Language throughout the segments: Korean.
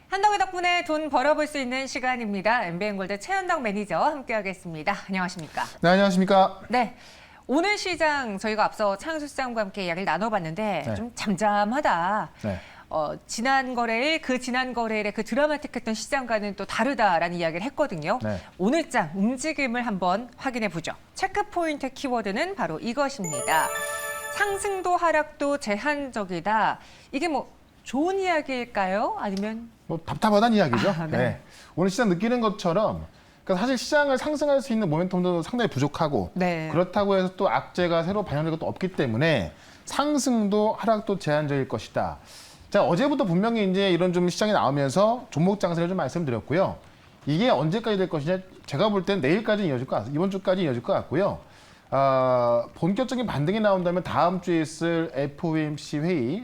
한덕이 덕분에 돈 벌어볼 수 있는 시간입니다. MBN골드 최현덕 매니저와 함께하겠습니다. 안녕하십니까? 네, 안녕하십니까? 네. 오늘 시장 저희가 앞서 차은수 시장과 함께 이야기를 나눠봤는데 네. 좀 잠잠하다. 네. 지난 거래일 그 드라마틱했던 시장과는 또 다르다라는 이야기를 했거든요. 네. 오늘장 움직임을 한번 확인해 보죠. 체크 포인트 키워드는 바로 이것입니다. 상승도 하락도 제한적이다. 이게 뭐 좋은 이야기일까요? 아니면 뭐 답답하다는 이야기죠. 아, 네. 네. 오늘 시장 느끼는 것처럼 그러니까 사실 시장을 상승할 수 있는 모멘텀도 상당히 부족하고 네. 그렇다고 해서 또 악재가 새로 반영될 것도 없기 때문에 상승도 하락도 제한적일 것이다. 자, 어제부터 분명히 이제 이런 좀 시장이 나오면서 종목 장세를 좀 말씀드렸고요. 이게 언제까지 될 것이냐? 제가 볼 땐 내일까지 이어질 것 같아요. 이번 주까지 이어질 것 같고요. 본격적인 반등이 나온다면 다음 주에 있을 FOMC 회의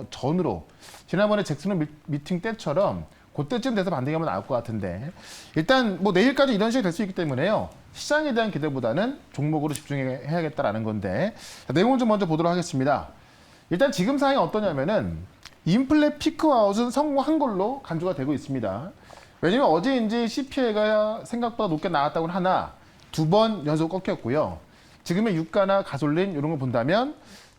전으로 지난번에 잭슨 미팅 때처럼 그때쯤 돼서 반등이 한번 나올 것 같은데 일단 뭐 내일까지 이런 식이 될 수 있기 때문에요. 시장에 대한 기대보다는 종목으로 집중해야겠다라는 건데 자, 내용을 좀 먼저 보도록 하겠습니다. 일단 지금 상황이 어떠냐면은 인플레 피크아웃은 성공한 걸로 간주가 되고 있습니다. 왜냐면 어제 이제 CPI가 생각보다 높게 나왔다고는 하나 두 번 연속 꺾였고요. 지금의 유가나 가솔린 이런 걸 본다면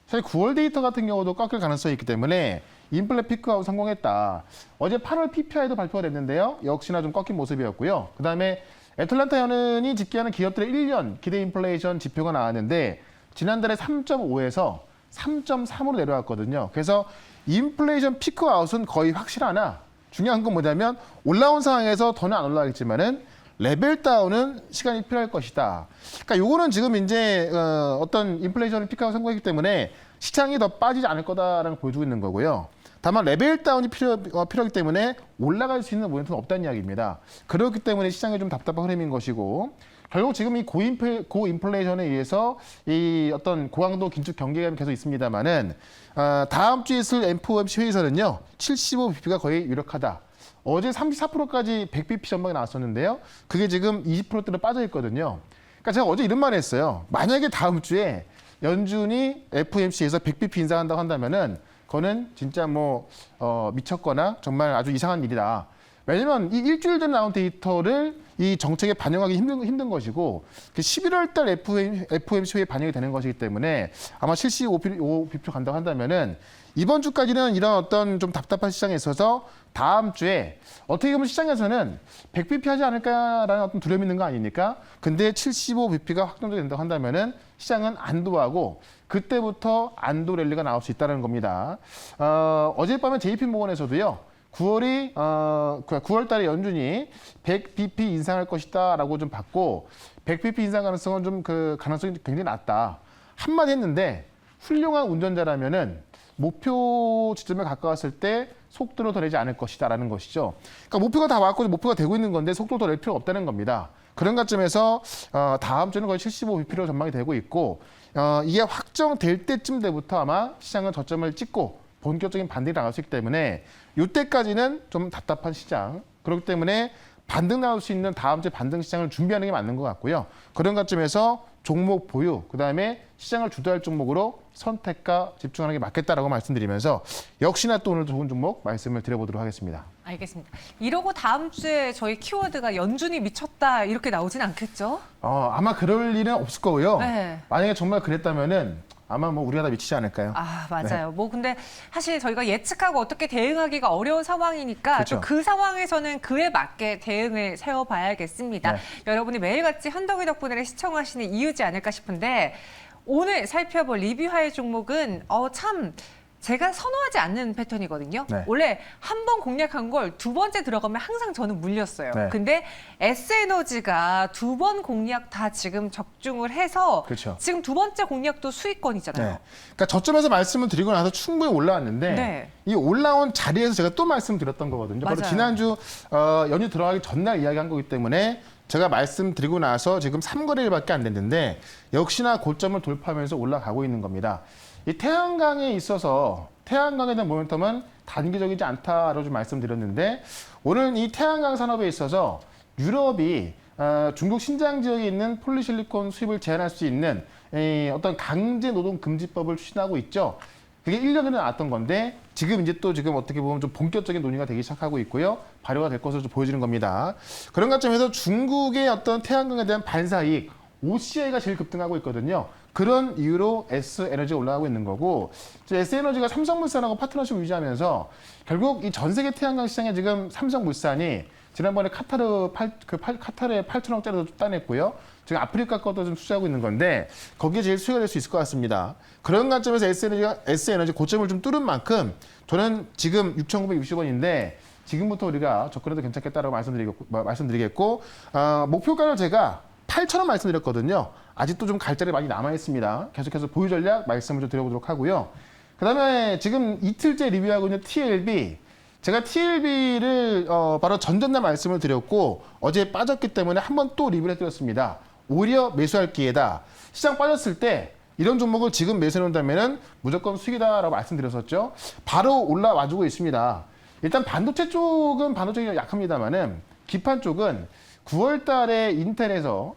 사실 9월 데이터 같은 경우도 꺾일 가능성이 있기 때문에 인플레 피크아웃 성공했다. 어제 8월 PPI도 발표가 됐는데요. 역시나 좀 꺾인 모습이었고요. 그다음에 애틀란타 연은이 집계하는 기업들의 1년 기대 인플레이션 지표가 나왔는데 지난달에 3.5에서 3.3으로 내려왔거든요. 그래서 인플레이션 피크아웃은 거의 확실하나 중요한 건 뭐냐면 올라온 상황에서 더는 안 올라가겠지만은 레벨 다운은 시간이 필요할 것이다. 그러니까 요거는 지금 이제 어떤 인플레이션을 피크아웃 성공했기 때문에 시장이 더 빠지지 않을 거다라는 걸 보여주고 있는 거고요. 다만 레벨 다운이 필요하기 때문에 올라갈 수 있는 모멘텀은 없다는 이야기입니다. 그렇기 때문에 시장이 좀 답답한 흐름인 것이고 결국 지금 이 고인플레이션에 의해서 이 어떤 고강도 긴축 경계감이 계속 있습니다만은 다음 주에 있을 FOMC 회의에서는요 75bp가 거의 유력하다. 어제 34%까지 100bp 전망이 나왔었는데요. 그게 지금 20%대로 빠져 있거든요. 그러니까 제가 어제 이런 말을 했어요. 만약에 다음 주에 연준이 FOMC에서 100bp 인상한다고 한다면은 그거는 진짜 뭐 미쳤거나 정말 아주 이상한 일이다. 왜냐면 이 일주일 전에 나온 데이터를 이 정책에 반영하기 힘든 것이고 11월 달 FOMC 회의에 반영이 되는 것이기 때문에 아마 75bp 간다고 한다면은 이번 주까지는 이런 어떤 좀 답답한 시장에 있어서 다음 주에 어떻게 보면 시장에서는 100bp 하지 않을까라는 어떤 두려움이 있는 거 아닙니까? 근데 75bp가 확정적이 된다고 한다면은 시장은 안도하고 그때부터 안도 랠리가 나올 수 있다는 겁니다. 어젯밤에 JP모건에서도요. 9월 달에 연준이 100bp 인상할 것이다라고 좀 봤고 100bp 인상 가능성은 좀 그 가능성이 굉장히 낮다. 한마디 했는데 훌륭한 운전자라면은 목표 지점에 가까웠을 때 속도를 더 내지 않을 것이다라는 것이죠. 그러니까 목표가 다 왔고 목표가 되고 있는 건데 속도를 더 낼 필요가 없다는 겁니다. 그런 관점에서 다음 주는 거의 75bp로 전망이 되고 있고 이게 확정될 때쯤 때부터 아마 시장은 저점을 찍고 본격적인 반등이 나올 수 있기 때문에 이때까지는 좀 답답한 시장. 그렇기 때문에 반등 나올 수 있는 다음 주에 반등 시장을 준비하는 게 맞는 것 같고요. 그런 관점에서 종목 보유, 그다음에 시장을 주도할 종목으로 선택과 집중하는 게 맞겠다라고 말씀드리면서 역시나 또 오늘 좋은 종목 말씀을 드려보도록 하겠습니다. 알겠습니다. 이러고 다음 주에 저희 키워드가 연준이 미쳤다 이렇게 나오진 않겠죠? 아마 그럴 일은 없을 거고요. 네. 만약에 정말 그랬다면은 아마 뭐 우리가 다 미치지 않을까요? 아, 맞아요. 네. 뭐 근데 사실 저희가 예측하고 어떻게 대응하기가 어려운 상황이니까 그렇죠. 또 그 상황에서는 그에 맞게 대응을 세워봐야겠습니다. 네. 여러분이 매일같이 현덕이 덕분에 시청하시는 이유지 않을까 싶은데 오늘 살펴볼 리뷰할 종목은 참 제가 선호하지 않는 패턴이거든요. 네. 원래 한 번 공략한 걸 두 번째 들어가면 항상 저는 물렸어요. 네. 근데 S에너지가 두 번 공략 다 지금 적중을 해서 그렇죠. 지금 두 번째 공략도 수익권이잖아요. 네. 그러니까 저점에서 말씀을 드리고 나서 충분히 올라왔는데 네. 이 올라온 자리에서 제가 또 말씀드렸던 거거든요. 바로 맞아요. 지난주 연휴 들어가기 전날 이야기한 거기 때문에 제가 말씀드리고 나서 지금 3거래일밖에 안 됐는데 역시나 고점을 돌파하면서 올라가고 있는 겁니다. 이 태양광에 있어서 태양광에 대한 모멘텀은 단기적이지 않다라고 좀 말씀드렸는데 오늘 이 태양광 산업에 있어서 유럽이 중국 신장 지역에 있는 폴리실리콘 수입을 제한할 수 있는 어떤 강제 노동 금지법을 추진하고 있죠. 그게 1년 전에 나왔던 건데 지금 이제 또 지금 어떻게 보면 좀 본격적인 논의가 되기 시작하고 있고요. 발효가 될 것으로 좀 보여지는 겁니다. 그런 관점에서 중국의 어떤 태양광에 대한 반사이익, OCI가 제일 급등하고 있거든요. 그런 이유로 S에너지가 올라가고 있는 거고, S에너지가 삼성물산하고 파트너십을 유지하면서 결국 이 전 세계 태양광 시장에 지금 삼성물산이 지난번에 카타르에 8천억짜리도 따냈고요. 지금 아프리카 것도 좀 투자하고 있는 건데 거기에 제일 수혜가 될 수 있을 것 같습니다. 그런 관점에서 S에너지 고점을 좀 뚫은 만큼 저는 지금 6,960원인데 지금부터 우리가 접근해도 괜찮겠다라고 말씀드리겠고 목표가를 제가 8,000원 말씀드렸거든요. 아직도 좀 갈 자리 많이 남아 있습니다. 계속해서 보유 전략 말씀을 좀 드려보도록 하고요. 그다음에 지금 이틀째 리뷰하고 있는 TLB. 제가 TLB를 바로 전전날 말씀을 드렸고 어제 빠졌기 때문에 한번 또 리뷰를 해드렸습니다. 오히려 매수할 기회다. 시장 빠졌을 때 이런 종목을 지금 매수해놓는다면 무조건 수익이다라고 말씀드렸었죠. 바로 올라와주고 있습니다. 일단 반도체 쪽은 반도체가 약합니다만은 기판 쪽은 9월 달에 인텔에서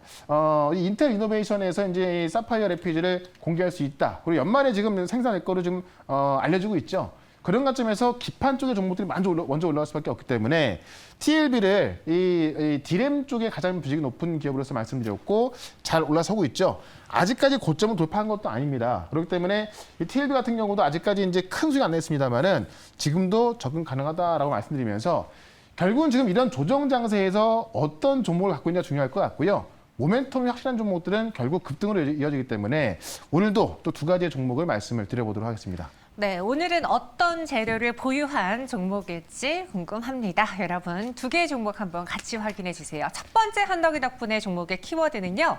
이 인텔 이노베이션에서 이제 이 사파이어 레피지를 공개할 수 있다. 그리고 연말에 지금 생산할 거를 좀 알려주고 있죠. 그런 관점에서 기판 쪽의 종목들이 먼저 올라갈 수밖에 없기 때문에 TLB를 이 디램 쪽에 가장 부직이 높은 기업으로서 말씀드렸고 잘 올라서고 있죠. 아직까지 고점을 돌파한 것도 아닙니다. 그렇기 때문에 이 TLB 같은 경우도 아직까지 이제 큰 수익 안 냈습니다만은 지금도 접근 가능하다라고 말씀드리면서 결국은 지금 이런 조정 장세에서 어떤 종목을 갖고 있느냐 중요할 것 같고요. 모멘텀이 확실한 종목들은 결국 급등으로 이어지기 때문에 오늘도 또 두 가지의 종목을 말씀을 드려보도록 하겠습니다. 네, 오늘은 어떤 재료를 보유한 종목일지 궁금합니다. 여러분, 두 개의 종목 한번 같이 확인해 주세요. 첫 번째 한덕이 덕분에 종목의 키워드는요.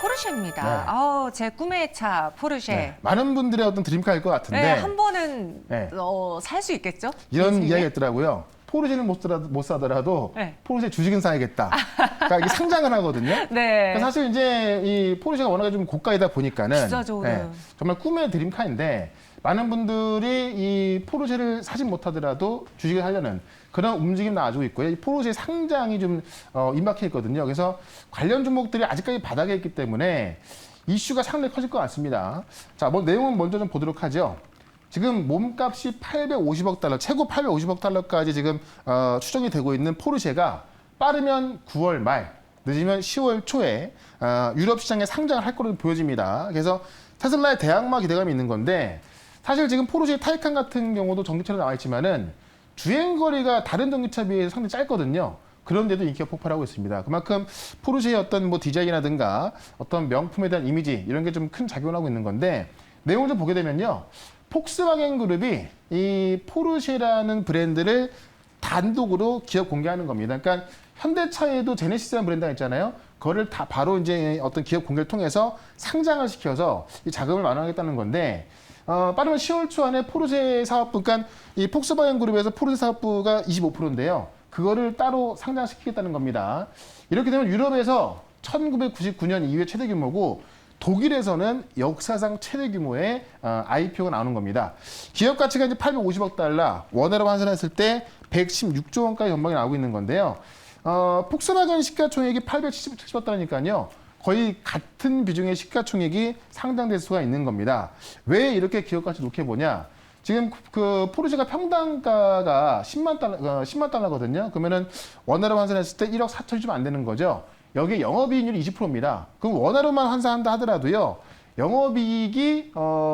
포르쉐입니다. 네. 제 꿈의 차 포르쉐. 네, 많은 분들의 어떤 드림카일 것 같은데 네, 한 번은 네. 살 수 있겠죠? 이런 인생에? 이야기가 있더라고요. 포르쉐는 못 사더라도 네. 포르쉐 주식은 사야겠다. 그러니까 이게 상장을 하거든요. 네. 그러니까 사실 이제 이 포르쉐가 워낙에 좀 고가이다 보니까는 비싸죠, 네. 정말 꿈의 드림카인데 많은 분들이 이 포르쉐를 사진 못하더라도 주식을 하려는 그런 움직임 나와주고 있고요. 이 포르쉐 상장이 좀 임박해 있거든요. 그래서 관련 종목들이 아직까지 바닥에 있기 때문에 이슈가 상당히 커질 것 같습니다. 자, 내용은 먼저 좀 보도록 하죠. 지금 몸값이 850억 달러, 최고 850억 달러까지 지금 추정이 되고 있는 포르쉐가 빠르면 9월 말, 늦으면 10월 초에 유럽 시장에 상장을 할 것으로 보여집니다. 그래서 테슬라의 대항마 기대감이 있는 건데 사실 지금 포르쉐 타이칸 같은 경우도 전기차로 나와 있지만은 주행거리가 다른 전기차에 비해서 상당히 짧거든요. 그런데도 인기가 폭발하고 있습니다. 그만큼 포르쉐의 어떤 디자인이라든가 어떤 명품에 대한 이미지 이런 게 좀 큰 작용을 하고 있는 건데 내용을 좀 보게 되면요. 폭스바겐 그룹이 이 포르쉐라는 브랜드를 단독으로 기업 공개하는 겁니다. 그러니까 현대차에도 제네시스라는 브랜드가 있잖아요. 그거를 다 바로 이제 어떤 기업 공개를 통해서 상장을 시켜서 이 자금을 마련하겠다는 건데 빠르면 10월 초 안에 포르쉐 사업부, 그러니까 이 폭스바겐 그룹에서 포르쉐 사업부가 25%인데요. 그거를 따로 상장시키겠다는 겁니다. 이렇게 되면 유럽에서 1999년 이후에 최대 규모고 독일에서는 역사상 최대 규모의 IPO가 나오는 겁니다. 기업 가치가 이제 850억 달러, 원화로 환산했을 때 116조 원까지 전망이 나오고 있는 건데요. 폭스바겐 시가총액이 870억 달러니까요. 거의 같은 비중의 시가총액이 상당될 수가 있는 겁니다. 왜 이렇게 기업 가치 높게 보냐? 지금 그 포르쉐가 평당가가 10만 달러거든요. 그러면은 원화로 환산했을 때 1억 4천이 좀 안 되는 거죠. 여기에 영업이익률이 20%입니다. 그럼 원화로만 환산한다 하더라도요. 영업이익이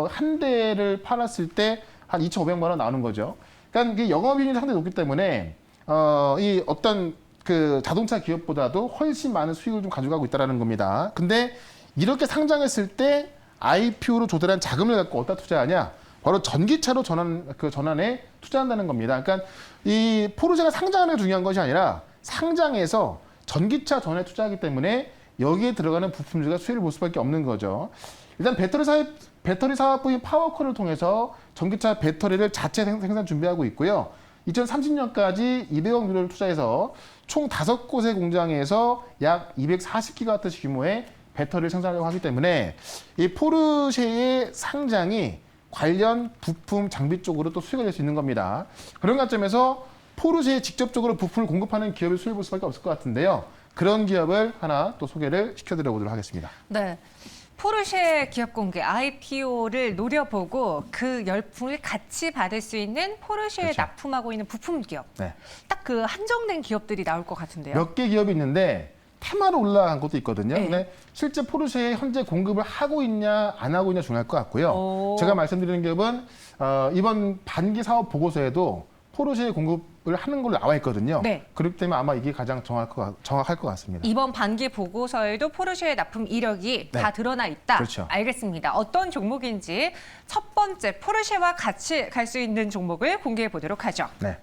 한 대를 팔았을 때 한 2,500만 원 나오는 거죠. 그러니까 이 영업이익률이 상당히 높기 때문에 이 어떤 그 자동차 기업보다도 훨씬 많은 수익을 좀 가져가고 있다는 겁니다. 근데 이렇게 상장했을 때 IPO로 조달한 자금을 갖고 어디다 투자하냐? 바로 전기차로 전환에 투자한다는 겁니다. 그러니까 이 포르쉐가 상장하는 게 중요한 것이 아니라 상장해서 전기차 전환에 투자하기 때문에 여기에 들어가는 부품주가 수혜를 볼 수밖에 없는 거죠. 일단 배터리 사업부인 파워컬을 통해서 전기차 배터리를 자체 생산 준비하고 있고요. 2030년까지 200억 유로를 투자해서 총 5곳의 공장에서 약 240기가와트 규모의 배터리를 생산하려고 하기 때문에 이 포르쉐의 상장이 관련 부품 장비 쪽으로 또 수익을 낼 수 있는 겁니다. 그런 관점에서 포르쉐에 직접적으로 부품을 공급하는 기업을 수혜를 볼 수밖에 없을 것 같은데요. 그런 기업을 하나 또 소개를 시켜드려 보도록 하겠습니다. 네. 포르쉐 기업 공개 IPO를 노려보고 그 열풍을 같이 받을 수 있는 포르쉐에 그렇죠. 납품하고 있는 부품 기업. 네. 딱 그 한정된 기업들이 나올 것 같은데요. 몇 개 기업이 있는데 테마로 올라간 것도 있거든요. 네. 근데 실제 포르쉐에 현재 공급을 하고 있냐 안 하고 있냐 중요할 것 같고요. 오. 제가 말씀드리는 기업은 이번 반기 사업 보고서에도 포르쉐에 공급을 하는 걸로 나와 있거든요. 네. 그렇기 때문에 아마 이게 가장 정확할 것 같습니다. 이번 반기 보고서에도 포르쉐의 납품 이력이 네. 다 드러나 있다. 그렇죠. 알겠습니다. 어떤 종목인지 첫 번째 포르쉐와 같이 갈 수 있는 종목을 공개해 보도록 하죠. 네.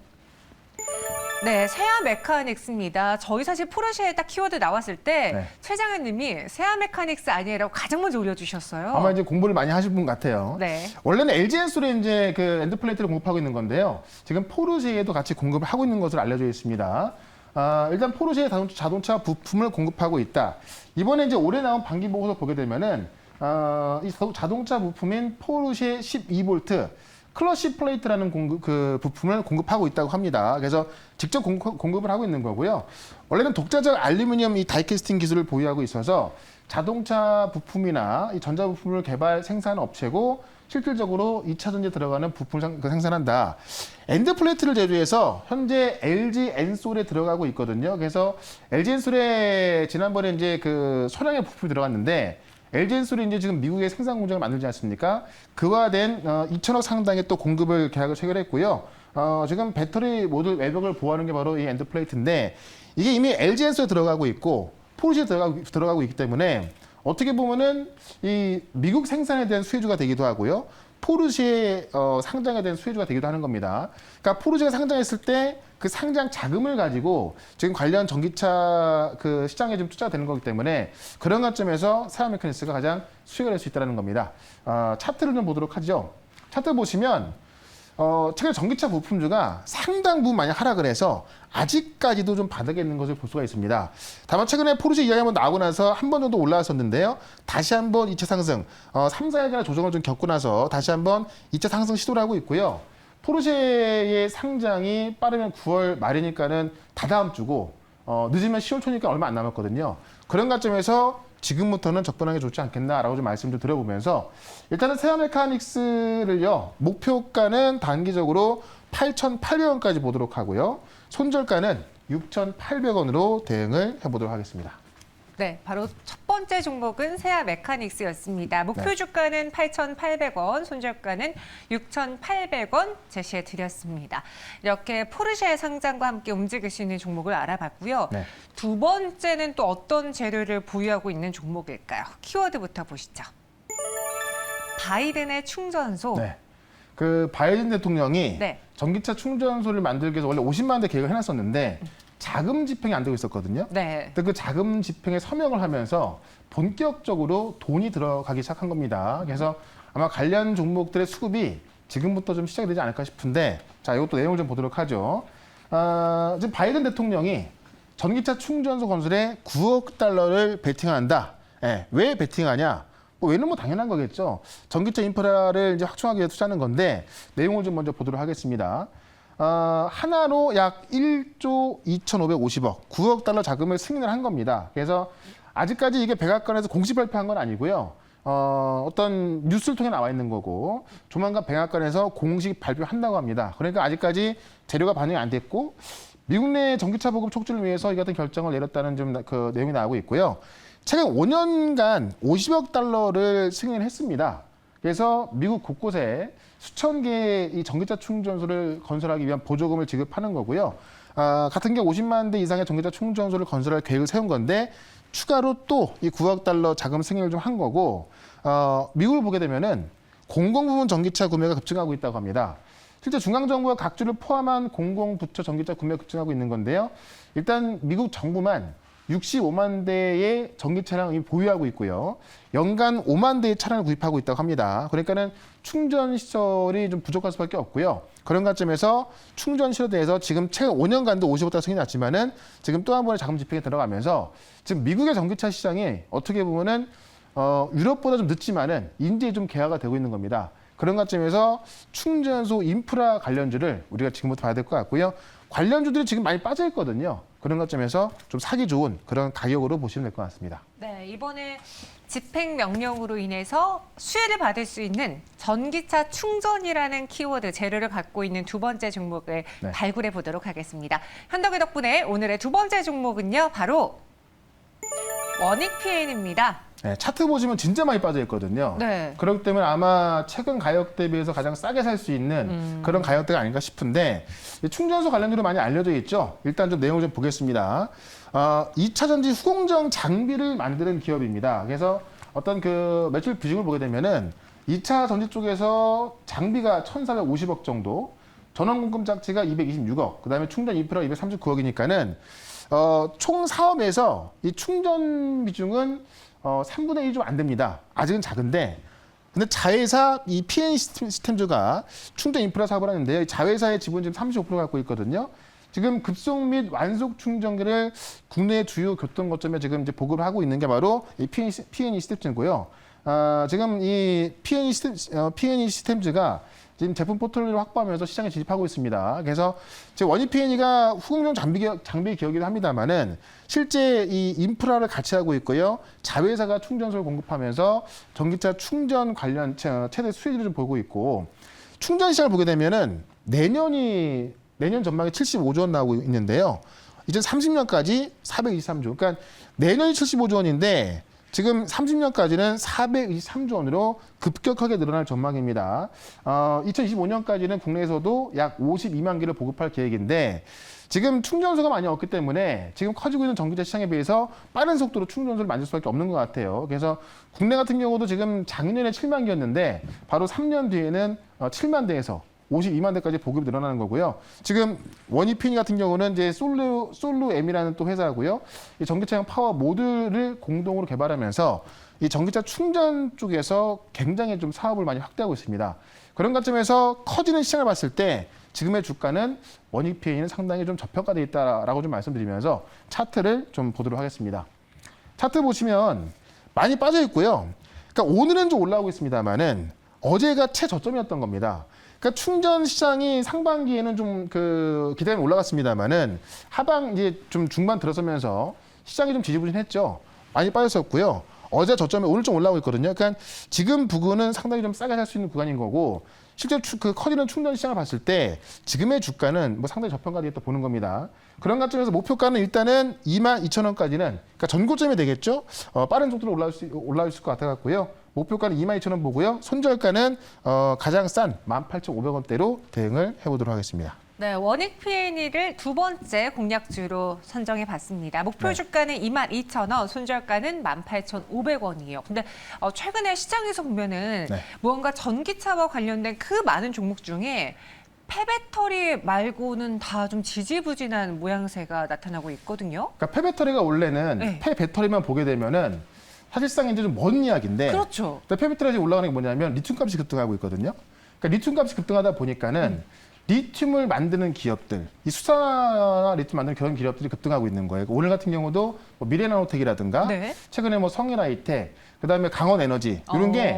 네, 세아 메카닉스입니다. 저희 사실 포르쉐에 딱 키워드 나왔을 때 네. 최 장현님이 세아 메카닉스 아니에요라고 가장 먼저 올려주셨어요. 아마 이제 공부를 많이 하실 분 같아요. 네. 원래는 LG 엔솔에 이제 그 엔드플레이트를 공급하고 있는 건데요. 지금 포르쉐에도 같이 공급을 하고 있는 것으로 알려져 있습니다. 일단 포르쉐의 자동차 부품을 공급하고 있다. 이번에 이제 올해 나온 반기 보고서 보게 되면은 이 자동차 부품인 포르쉐 12V 클러시 플레이트라는 그 부품을 공급하고 있다고 합니다. 그래서 직접 공급을 하고 있는 거고요. 원래는 독자적 알루미늄 이 다이캐스팅 기술을 보유하고 있어서 자동차 부품이나 이 전자 부품을 개발 생산 업체고 실질적으로 2차 전지에 들어가는 부품을 생산한다. 엔드 플레이트를 제조해서 현재 LG 엔솔에 들어가고 있거든요. 그래서 LG 엔솔에 지난번에 이제 그 소량의 부품이 들어갔는데 LG 엔솔이 이제 지금 미국의 생산 공장을 만들지 않습니까? 그와 된 2천억 상당의 또 공급을 계약을 체결했고요. 지금 배터리 모듈 외벽을 보호하는 게 바로 이 엔드 플레이트인데 이게 이미 LG 엔솔에 들어가고 있고 포르쉐에 들어가고 있기 때문에 어떻게 보면은 이 미국 생산에 대한 수혜주가 되기도 하고요. 포르쉐 상장에 대한 수혜주가 되기도 하는 겁니다. 그러니까 포르쉐가 상장했을 때 그 상장 자금을 가지고 지금 관련 전기차 그 시장에 좀 투자가 되는 거기 때문에 그런 관점에서 세아 메카닉스가 가장 수익을 낼 수 있다는 겁니다. 차트를 좀 보도록 하죠. 차트 보시면 최근 전기차 부품주가 상당 부분 많이 하락을 해서 아직까지도 좀 바닥에 있는 것을 볼 수가 있습니다. 다만 최근에 포르쉐 이야기 한번 나오고 나서 한 번 정도 올라왔었는데요. 다시 한번 2차 상승, 3, 4일간의 조정을 좀 겪고 나서 다시 한번 2차 상승 시도를 하고 있고요. 포르쉐의 상장이 빠르면 9월 말이니까는 다다음 주고 늦으면 10월 초니까 얼마 안 남았거든요. 그런 관점에서 지금부터는 접근하는 게 좋지 않겠나라고 좀 말씀 좀 드려보면서 일단은 세아 메카닉스를요. 목표가는 단기적으로 8,800원까지 보도록 하고요. 손절가는 6,800원으로 대응을 해보도록 하겠습니다. 네, 바로 첫 번째 종목은 세아 메카닉스였습니다. 목표 네. 주가는 8,800원, 손절가는 6,800원 제시해 드렸습니다. 이렇게 포르쉐 상장과 함께 움직일 수 있는 종목을 알아봤고요. 네. 두 번째는 또 어떤 재료를 보유하고 있는 종목일까요? 키워드부터 보시죠. 바이든의 충전소. 네. 그 바이든 대통령이 네. 전기차 충전소를 만들기 위해서 원래 50만 대 계획을 해놨었는데 자금 집행이 안 되고 있었거든요. 네. 근데 그 자금 집행에 서명을 하면서 본격적으로 돈이 들어가기 시작한 겁니다. 그래서 아마 관련 종목들의 수급이 지금부터 좀 시작이 되지 않을까 싶은데 자, 이것도 내용을 좀 보도록 하죠. 지금 바이든 대통령이 전기차 충전소 건설에 9억 달러를 베팅한다. 예, 왜 베팅하냐? 왜는 뭐 당연한 거겠죠. 전기차 인프라를 이제 확충하기 위해 투자하는 건데 내용을 좀 먼저 보도록 하겠습니다. 하나로 약 1조 2,550억, 9억 달러 자금을 승인을 한 겁니다. 그래서 아직까지 이게 백악관에서 공식 발표한 건 아니고요. 어떤 뉴스를 통해 나와 있는 거고 조만간 백악관에서 공식 발표한다고 합니다. 그러니까 아직까지 재료가 반영이 안 됐고 미국 내 전기차 보급 촉진을 위해서 이 같은 결정을 내렸다는 좀 그 내용이 나오고 있고요. 최근 5년간 50억 달러를 승인을 했습니다. 그래서 미국 곳곳에 수천 개의 이 전기차 충전소를 건설하기 위한 보조금을 지급하는 거고요. 같은 경우 50만 대 이상의 전기차 충전소를 건설할 계획을 세운 건데 추가로 또 이 9억 달러 자금 승인을 좀 한 거고 미국을 보게 되면은 공공부문 전기차 구매가 급증하고 있다고 합니다. 실제 중앙정부가 각주를 포함한 공공부처 전기차 구매가 급증하고 있는 건데요. 일단 미국 정부만 65만 대의 전기차량을 이미 보유하고 있고요. 연간 5만 대의 차량을 구입하고 있다고 합니다. 그러니까는 충전 시설이 좀 부족할 수밖에 없고요. 그런 관점에서 충전 시설에 대해서 지금 최근 5년간도 55달 승인이 났지만은 지금 또 한 번의 자금 집행에 들어가면서 지금 미국의 전기차 시장이 어떻게 보면은 유럽보다 좀 늦지만은 이제 좀 개화가 되고 있는 겁니다. 그런 관점에서 충전소 인프라 관련주를 우리가 지금부터 봐야 될 것 같고요. 관련주들이 지금 많이 빠져 있거든요. 그런 관점에서 좀 사기 좋은 그런 가격으로 보시면 될 것 같습니다. 네, 이번에 집행 명령으로 인해서 수혜를 받을 수 있는 전기차 충전이라는 키워드 재료를 갖고 있는 두 번째 종목을 네. 발굴해 보도록 하겠습니다. 현덕의 덕분에 오늘의 두 번째 종목은요, 바로 원익PN입니다. 네, 차트 보시면 진짜 많이 빠져 있거든요. 네. 그렇기 때문에 아마 최근 가격 대비해서 가장 싸게 살 수 있는 그런 가격대가 아닌가 싶은데 이 충전소 관련주로 많이 알려져 있죠. 일단 좀 내용을 좀 보겠습니다. 2차 전지 후공정 장비를 만드는 기업입니다. 그래서 어떤 그 매출 비중을 보게 되면은 2차 전지 쪽에서 장비가 1,450억 정도, 전원 공급 장치가 226억, 그다음에 충전 인프라 239억이니까는 총 사업에서 이 충전 비중은 3분의 1이 좀 안 됩니다. 아직은 작은데, 근데 자회사 이 PN 시스템즈가 충전 인프라 사업을 하는데요. 이 자회사의 지분 지금 35% 갖고 있거든요. 지금 급속 및 완속 충전기를 국내 주요 교통 거점에 지금 이제 보급을 하고 있는 게 바로 이 PN 시스템즈고요. 지금 이 PN 시스템즈가 지금 제품 포트폴리오를 확보하면서 시장에 진입하고 있습니다. 그래서 지금 원익PN이가 후공정 장비 기업이기도 합니다만은 실제 이 인프라를 같이 하고 있고요. 자회사가 충전소를 공급하면서 전기차 충전 관련 최대 수혜를 좀 보고 있고, 충전 시장을 보게 되면은 내년 전망에 75조 원 나오고 있는데요. 2030년까지 423조. 그러니까 내년이 75조 원인데 지금 30년까지는 423조 원으로 급격하게 늘어날 전망입니다. 2025년까지는 국내에서도 약 52만 개를 보급할 계획인데 지금 충전소가 많이 없기 때문에 지금 커지고 있는 전기차 시장에 비해서 빠른 속도로 충전소를 만들 수밖에 없는 것 같아요. 그래서 국내 같은 경우도 지금 작년에 7만 개였는데 바로 3년 뒤에는 7만 대에서 52만 대까지 보급이 늘어나는 거고요. 지금 원익PN 같은 경우는 이제 솔루엠이라는 또 회사고요. 이 전기차용 파워 모듈을 공동으로 개발하면서 이 전기차 충전 쪽에서 굉장히 좀 사업을 많이 확대하고 있습니다. 그런 관점에서 커지는 시장을 봤을 때 지금의 주가는 원익PN은 상당히 좀 저평가되어 있다라고 좀 말씀드리면서 차트를 좀 보도록 하겠습니다. 차트 보시면 많이 빠져 있고요. 그러니까 오늘은 좀 올라오고 있습니다만은 어제가 최저점이었던 겁니다. 그러니까 충전 시장이 상반기에는 좀 기대감이 올라갔습니다만은 이제 좀 중반 들어서면서 시장이 좀 지지부진했죠. 많이 빠졌었고요. 어제 저점에 오늘 좀 올라오고 있거든요. 그러니까 지금 부근은 상당히 좀 싸게 살 수 있는 구간인 거고, 실제 커지는 충전 시장을 봤을 때 지금의 주가는 뭐 상당히 저평가되었다 보는 겁니다. 그런 관점에서 목표가는 일단은 22,000원까지는, 그러니까 전고점이 되겠죠. 빠른 속도로 올라올 수 있을 것 같아갖고요. 목표가는 22,000원 보고요. 손절가는 가장 싼 18,500원대로 대응을 해보도록 하겠습니다. 네, 원익PN을 두 번째 공략주로 선정해 봤습니다. 목표 네. 주가는 22,000원, 손절가는 18,500원이에요. 근데 최근에 시장에서 보면은 네. 무언가 전기차와 관련된 그 많은 종목 중에 폐배터리 말고는 다 좀 지지부진한 모양새가 나타나고 있거든요. 그러니까 폐배터리가 원래는 네. 폐배터리만 보게 되면은 사실상 이제 좀 먼 이야기인데, 그렇죠. 폐배터리가 올라가는 게 뭐냐면 리튬 값이 급등하고 있거든요. 그러니까 리튬 값이 급등하다 보니까는 리튬을 만드는 기업들, 이 수산화 리튬 만드는 그런 기업들이 급등하고 있는 거예요. 오늘 같은 경우도 뭐 미래나노텍이라든가 네. 최근에 뭐 성일하이텍, 그다음에 강원에너지 이런 게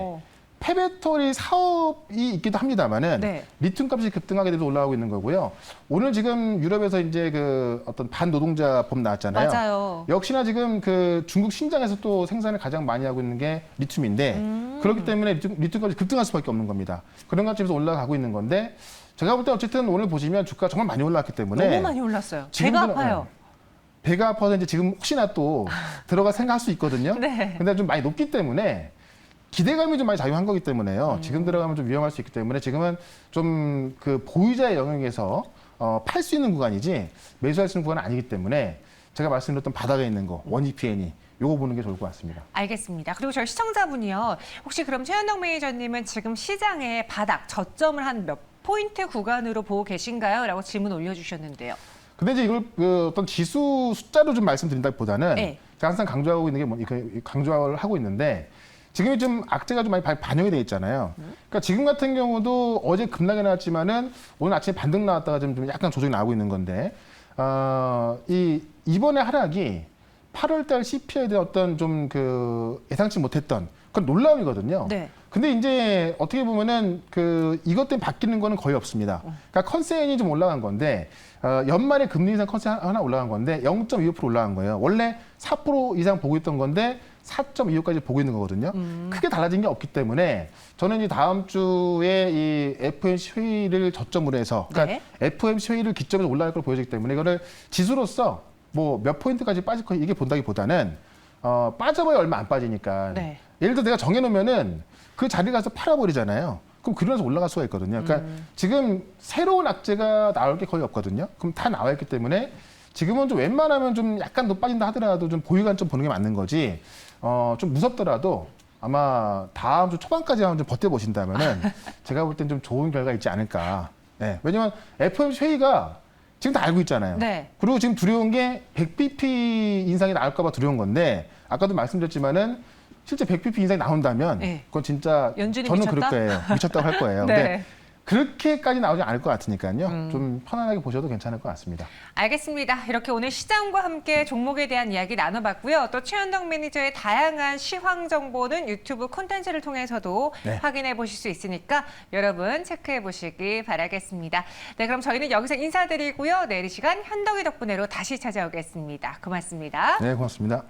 폐배터리 사업이 있기도 합니다만은 네. 리튬 값이 급등하게 돼서 올라가고 있는 거고요. 오늘 지금 유럽에서 이제 어떤 반노동자 법 나왔잖아요. 맞아요. 역시나 지금 중국 신장에서 또 생산을 가장 많이 하고 있는 게 리튬인데 그렇기 때문에 리튬 값이 급등할 수밖에 없는 겁니다. 그런 관점에서 올라가고 있는 건데, 제가 볼 때 어쨌든 오늘 보시면 주가 정말 많이 올랐기 때문에 너무 많이 올랐어요. 지금 배가 아파요. 배가 아파서 이제 지금 혹시나 또 들어갈 생각할 수 있거든요. 네. 근데 좀 많이 높기 때문에 기대감이 좀 많이 작용한 거기 때문에요. 지금 들어가면 좀 위험할 수 있기 때문에 지금은 좀 보유자의 영역에서 팔 수 있는 구간이지 매수할 수 있는 구간은 아니기 때문에 제가 말씀드렸던 바닥에 있는 거 원익PN이 요거 보는 게 좋을 것 같습니다. 알겠습니다. 그리고 저희 시청자분이요. 혹시 그럼 최현덕 매니저님은 지금 시장의 바닥 저점을 한 몇 포인트 구간으로 보고 계신가요? 라고 질문 올려주셨는데요. 근데 이제 이걸 어떤 지수 숫자로 좀 말씀드린다기보다는 네. 제가 항상 강조하고 있는 게 강조를 하고 있는데, 지금이 좀 악재가 좀 많이 반영이 돼 있잖아요. 그러니까 지금 같은 경우도 어제 급락이 나왔지만은 오늘 아침에 반등 나왔다가 좀 약간 조정이 나오고 있는 건데, 이번에 하락이 8월달 CPI에 대한 어떤 좀 예상치 못했던 그런 놀라움이거든요. 네. 근데 이제 어떻게 보면은 이것 때문에 바뀌는 거는 거의 없습니다. 그러니까 컨센이 좀 올라간 건데 연말에 금리 인상 컨센 하나 올라간 건데 0.25% 올라간 거예요. 원래 4% 이상 보고 있던 건데 4.25까지 보고 있는 거거든요. 크게 달라진 게 없기 때문에 저는 이제 다음 주에 이 FOMC 회의를 저점으로 해서 그러니까 FOMC 회의를 기점으로 올라갈 걸 보여지기 때문에 이거를 지수로서 뭐 몇 포인트까지 빠질 거 이게 본다기보다는 빠져봐야 얼마 안 빠지니까 네. 예를 들어 내가 정해놓으면은 그 자리 가서 팔아버리잖아요. 그럼 그러면서 올라갈 수가 있거든요. 그러니까 지금 새로운 악재가 나올 게 거의 없거든요. 그럼 다 나와 있기 때문에 지금은 좀 웬만하면 좀 약간 더 빠진다 하더라도 좀 보유관 좀 보는 게 맞는 거지. 좀 무섭더라도 아마 다음 주 초반까지 한번 좀 버텨보신다면은 제가 볼 땐 좀 좋은 결과 있지 않을까. 네. 왜냐면 FOMC 회의가 지금 다 알고 있잖아요. 네. 그리고 지금 두려운 게 100bp 인상이 나올까 봐 두려운 건데 아까도 말씀드렸지만은 실제 100bp 인상이 나온다면 네. 그건 진짜 연준이 저는 미쳤다? 그럴 거예요. 미쳤다고 할 거예요. 네. 근데 그렇게까지 나오지 않을 것 같으니까요. 좀 편안하게 보셔도 괜찮을 것 같습니다. 알겠습니다. 이렇게 오늘 시장과 함께 종목에 대한 이야기 나눠봤고요. 또 최현덕 매니저의 다양한 시황 정보는 유튜브 콘텐츠를 통해서도 네. 확인해 보실 수 있으니까 여러분 체크해 보시기 바라겠습니다. 네, 그럼 저희는 여기서 인사드리고요. 내일 이 시간 현덕이 덕분에로 다시 찾아오겠습니다. 고맙습니다. 네, 고맙습니다.